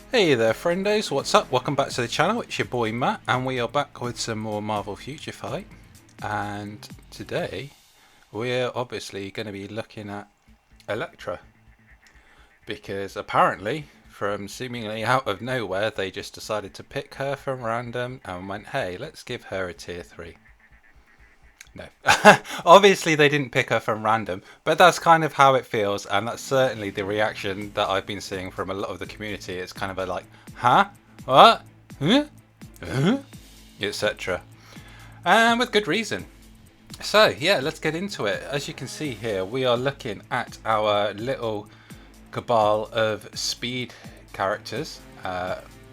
Hey there friendos, what's up? Welcome back to the channel, it's your boy Matt and we are back with some more Marvel Future Fight. And today we're obviously going to be looking at Elektra, because apparently from seemingly out of nowhere they just decided to pick her from random and went, hey, let's give her a tier 3. No, obviously they didn't pick her from random, but that's kind of how it feels, and that's certainly the reaction that I've been seeing from a lot of the community. It's kind of a like, huh? What? Huh? Huh? Etc. And with good reason. So yeah, let's get into it. As you can see here, we are looking at our little cabal of speed characters.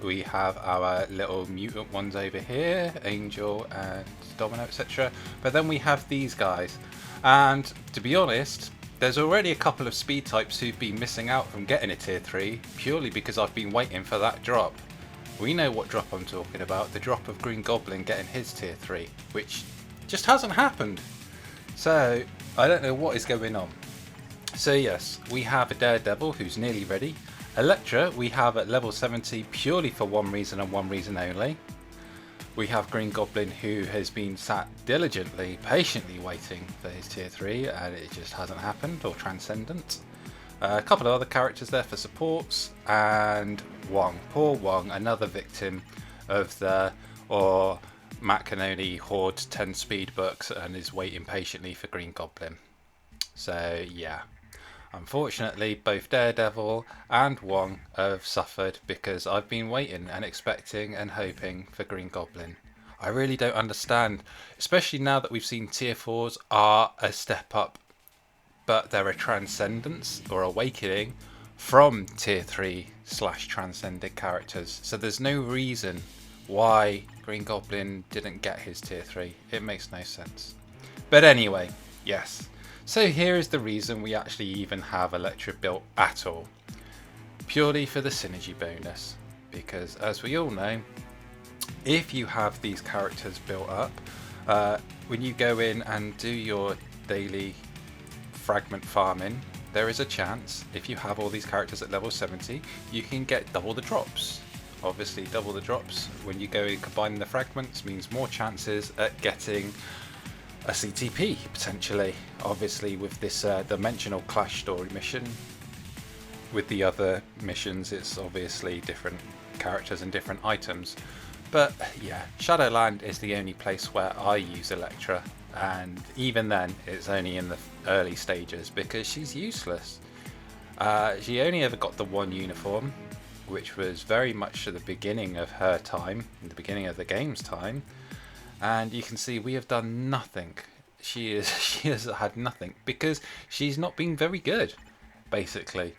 We have our little mutant ones over here, Angel and Domino, etc. But then we have these guys. And to be honest, there's already a couple of speed types who've been missing out from getting a tier 3 purely because I've been waiting for that drop. We know what drop I'm talking about, the drop of Green Goblin getting his tier 3, which just hasn't happened. So I don't know what is going on. So yes, we have a Daredevil who's nearly ready. Elektra we have at level 70 purely for one reason and one reason only. We have Green Goblin who has been sat diligently, patiently waiting for his tier 3 and it just hasn't happened, or Transcendent. A couple of other characters there for supports, and Wong, poor Wong, another victim of the, or Matt can only hoard 10 speed books and is waiting patiently for Green Goblin. So yeah. Unfortunately, both Daredevil and Wong have suffered because I've been waiting and expecting and hoping for Green Goblin. I really don't understand, especially now that we've seen tier 4s are a step up, but they're a transcendence or awakening from tier 3 / transcended characters. So there's no reason why Green Goblin didn't get his tier 3. It makes no sense. But anyway, yes. So here is the reason we actually even have Elektra built at all. Purely for the synergy bonus. Because as we all know, if you have these characters built up, when you go in and do your daily fragment farming, there is a chance, if you have all these characters at level 70, you can get double the drops. Obviously double the drops when you go and combine the fragments means more chances at getting a CTP potentially. Obviously with this dimensional clash story mission, with the other missions it's obviously different characters and different items. But yeah, Shadowland is the only place where I use Elektra, and even then it's only in the early stages because she's useless. She only ever got the one uniform, which was very much at the beginning of her time, in the beginning of the game's time. And you can see we have done nothing. She has had nothing because she's not been very good, basically.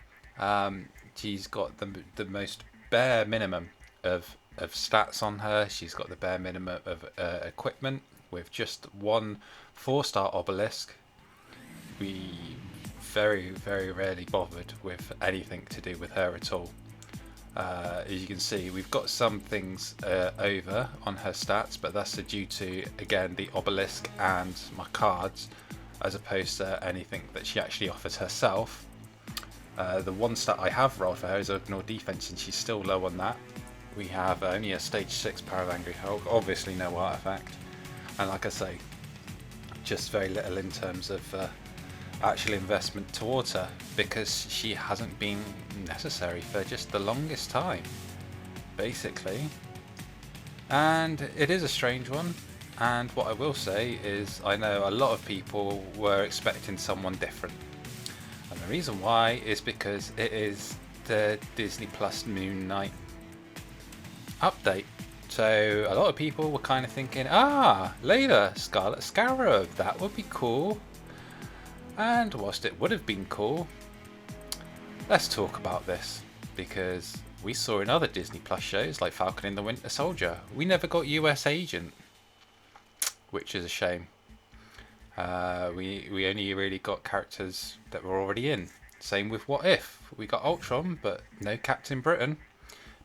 She's got the most bare minimum of stats on her. She's got the bare minimum of equipment with just one 4-star obelisk. We very rarely bothered with anything to do with her at all. As you can see, we've got some things over on her stats, but that's due to, again, the obelisk and my cards, as opposed to anything that she actually offers herself. The one stat I have rolled for her is ignore defense, and she's still low on that. We have only a stage 6 Power of Angry Hulk, obviously no artifact, and like I say, just very little in terms of actual investment towards her, because she hasn't been necessary for just the longest time, basically. And it is a strange one, and what I will say is I know a lot of people were expecting someone different, and the reason why is because it is the Disney Plus Moon Knight update. So a lot of people were kind of thinking, Layla, Scarlet Scarab, that would be cool. And whilst it would have been cool, let's talk about this, because we saw in other Disney Plus shows like Falcon and the Winter Soldier, we never got US Agent, which is a shame. We only really got characters that were already in. Same with What If, we got Ultron but no Captain Britain.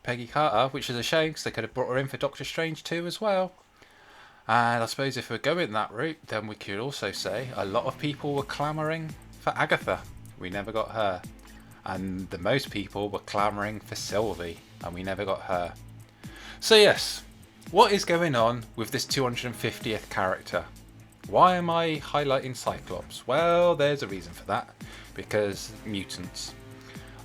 Peggy Carter, which is a shame because they could have brought her in for Doctor Strange 2 as well. And I suppose if we're going that route, then we could also say a lot of people were clamouring for Agatha. We never got her. and the most people were clamouring for Sylvie, and we never got her. So yes, what is going on with this 250th character? Why am I highlighting Cyclops? Well, there's a reason for that, because mutants.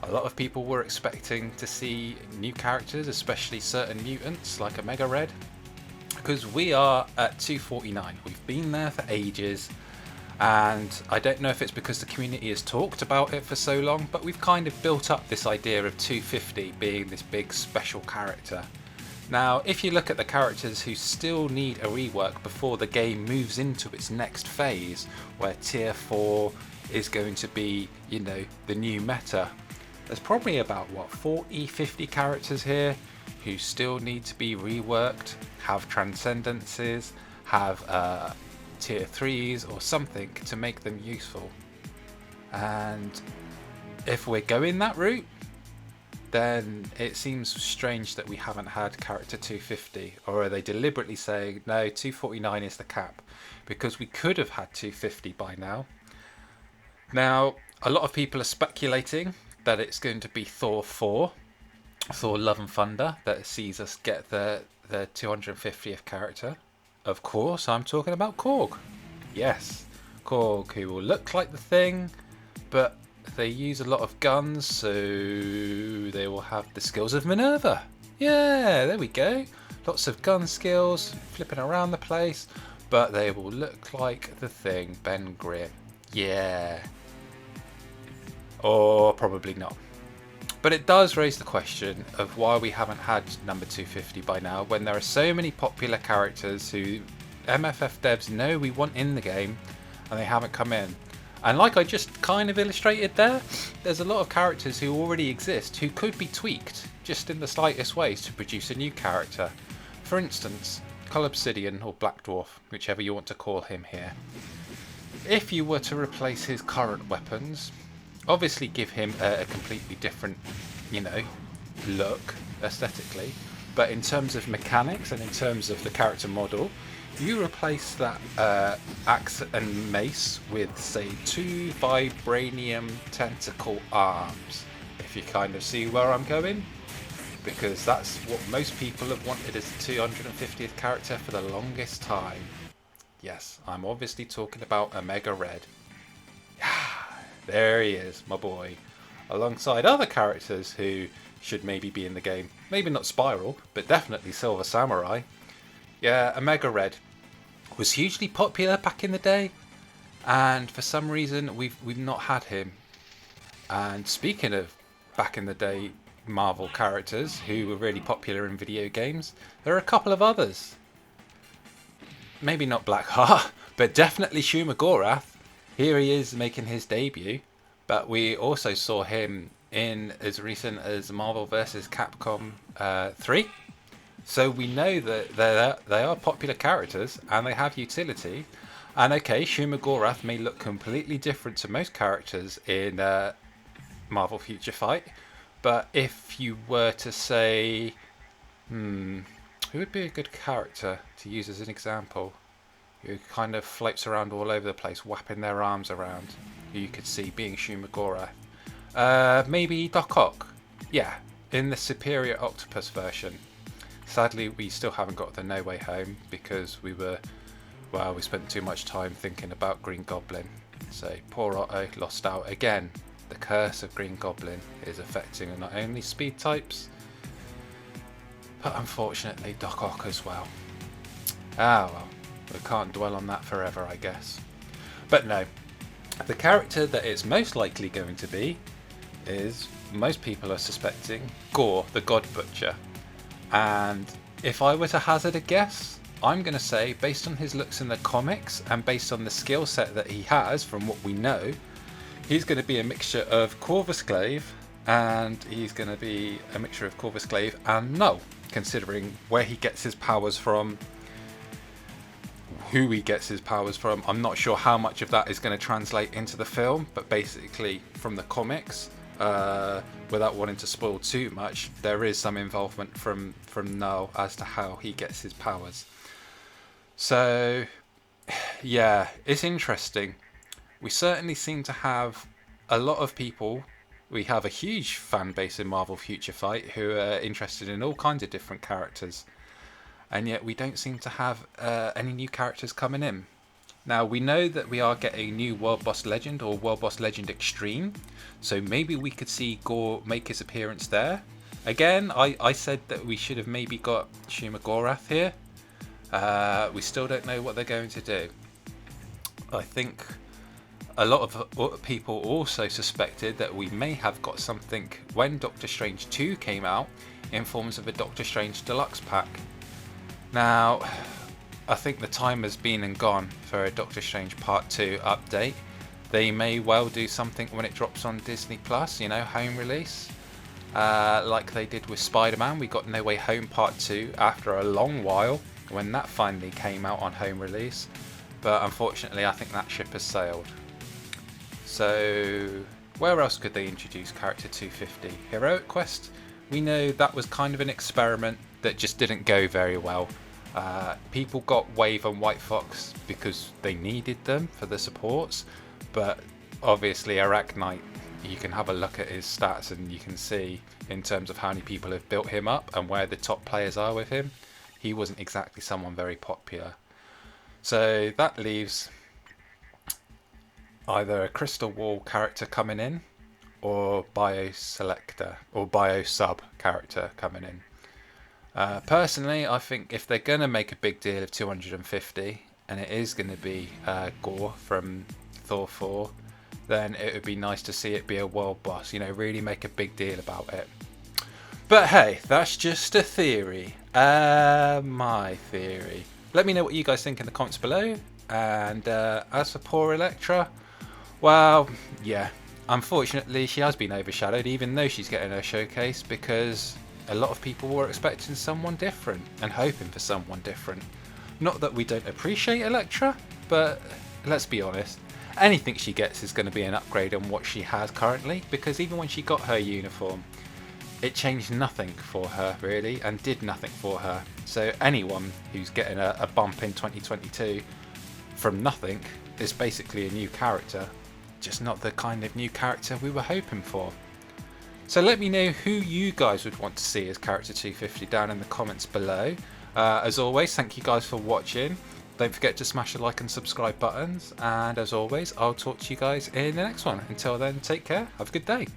A lot of people were expecting to see new characters, especially certain mutants like Omega Red, because we are at 249. We've been there for ages, and I don't know if it's because the community has talked about it for so long, but we've kind of built up this idea of 250 being this big special character. Now, if you look at the characters who still need a rework before the game moves into its next phase, where tier 4 is going to be, you know, the new meta, there's probably about, 40, 50 characters here who still need to be reworked, have transcendences, have tier 3s or something to make them useful. And if we're going that route, then it seems strange that we haven't had character 250, or are they deliberately saying no, 249 is the cap, because we could have had 250 by now. Now, a lot of people are speculating that it's going to be Thor 4, Thor Love and Thunder, that sees us get the 250th character. Of course, I'm talking about Korg. Yes, Korg, who will look like the Thing, but they use a lot of guns, so they will have the skills of Minerva. Yeah, there we go. Lots of gun skills, flipping around the place, but they will look like the Thing, Ben Grimm. Yeah. Or probably not. But it does raise the question of why we haven't had number 250 by now, when there are so many popular characters who MFF devs know we want in the game, and they haven't come in. And like I just kind of illustrated there, there's a lot of characters who already exist who could be tweaked just in the slightest ways to produce a new character. For instance, Cull Obsidian, or Black Dwarf, whichever you want to call him here. If you were to replace his current weapons, obviously give him a completely different, you know, look aesthetically, but in terms of mechanics and in terms of the character model, you replace that axe and mace with, say, 2 vibranium tentacle arms, if you kind of see where I'm going, because that's what most people have wanted as the 250th character for the longest time. Yes, I'm obviously talking about Omega Red. There he is, my boy, alongside other characters who should maybe be in the game. Maybe not Spiral, but definitely Silver Samurai. Yeah, Omega Red was hugely popular back in the day, and for some reason we've not had him. And speaking of back in the day Marvel characters who were really popular in video games, there are a couple of others. Maybe not Blackheart, but definitely Shumagorath. Here he is making his debut, but we also saw him in as recent as Marvel vs. Capcom 3. So we know that they are popular characters and they have utility. And okay, Shumagorath may look completely different to most characters in Marvel Future Fight, but if you were to say, who would be a good character to use as an example? Who kind of floats around all over the place, whapping their arms around, who you could see being Shumagorath. Maybe Doc Ock. Yeah, in the Superior Octopus version. Sadly, we still haven't got the No Way Home because we spent too much time thinking about Green Goblin. So poor Otto lost out again. The curse of Green Goblin is affecting not only speed types, but unfortunately Doc Ock as well. Ah well. We can't dwell on that forever, I guess. But no, the character that it's most likely going to be is, most people are suspecting, Gore, the God Butcher. And if I were to hazard a guess, I'm going to say, based on his looks in the comics and based on the skill set that he has from what we know, he's going to be a mixture of Corvus Glaive, and he's going to be a mixture of Corvus Glaive and Null, considering where he gets his powers from, who he gets his powers from. I'm not sure how much of that is going to translate into the film, but basically from the comics, without wanting to spoil too much, there is some involvement from Null as to how he gets his powers. So yeah, it's interesting. We certainly seem to have a lot of people we have a huge fan base in Marvel Future Fight who are interested in all kinds of different characters, and yet we don't seem to have any new characters coming in. Now, we know that we are getting a new World Boss Legend or World Boss Legend Extreme, so maybe we could see Gore make his appearance there. Again, I said that we should have maybe got Shuma Gorath here. We still don't know what they're going to do. I think a lot of people also suspected that we may have got something when Doctor Strange 2 came out in forms of a Doctor Strange Deluxe pack. Now, I think the time has been and gone for a Doctor Strange Part 2 update. They may well do something when it drops on Disney Plus, you know, home release. Like they did with Spider-Man. We got No Way Home Part 2 after a long while when that finally came out on home release. But unfortunately, I think that ship has sailed. So, where else could they introduce character 250? Heroic Quest? We know that was kind of an experiment that just didn't go very well. People got Wave and White Fox because they needed them for the supports, but obviously Arachnite, you can have a look at his stats and you can see in terms of how many people have built him up and where the top players are with him, he wasn't exactly someone very popular. So that leaves either a Crystal Wall character coming in or Bio Selector or Bio Sub character coming in. Personally, I think if they're going to make a big deal of 250 and it is going to be Gore from Thor 4, then it would be nice to see it be a world boss, you know, really make a big deal about it. But hey, that's just a theory. My theory. Let me know what you guys think in the comments below. And as for poor Elektra, well, yeah, unfortunately she has been overshadowed even though she's getting her showcase, because a lot of people were expecting someone different and hoping for someone different. Not that we don't appreciate Elektra, but let's be honest, anything she gets is going to be an upgrade on what she has currently, because even when she got her uniform, it changed nothing for her really and did nothing for her. So anyone who's getting a bump in 2022 from nothing is basically a new character, just not the kind of new character we were hoping for. So let me know who you guys would want to see as character 250 down in the comments below. As always, thank you guys for watching. Don't forget to smash the like and subscribe buttons, and as always, I'll talk to you guys in the next one. Until then, take care, have a good day.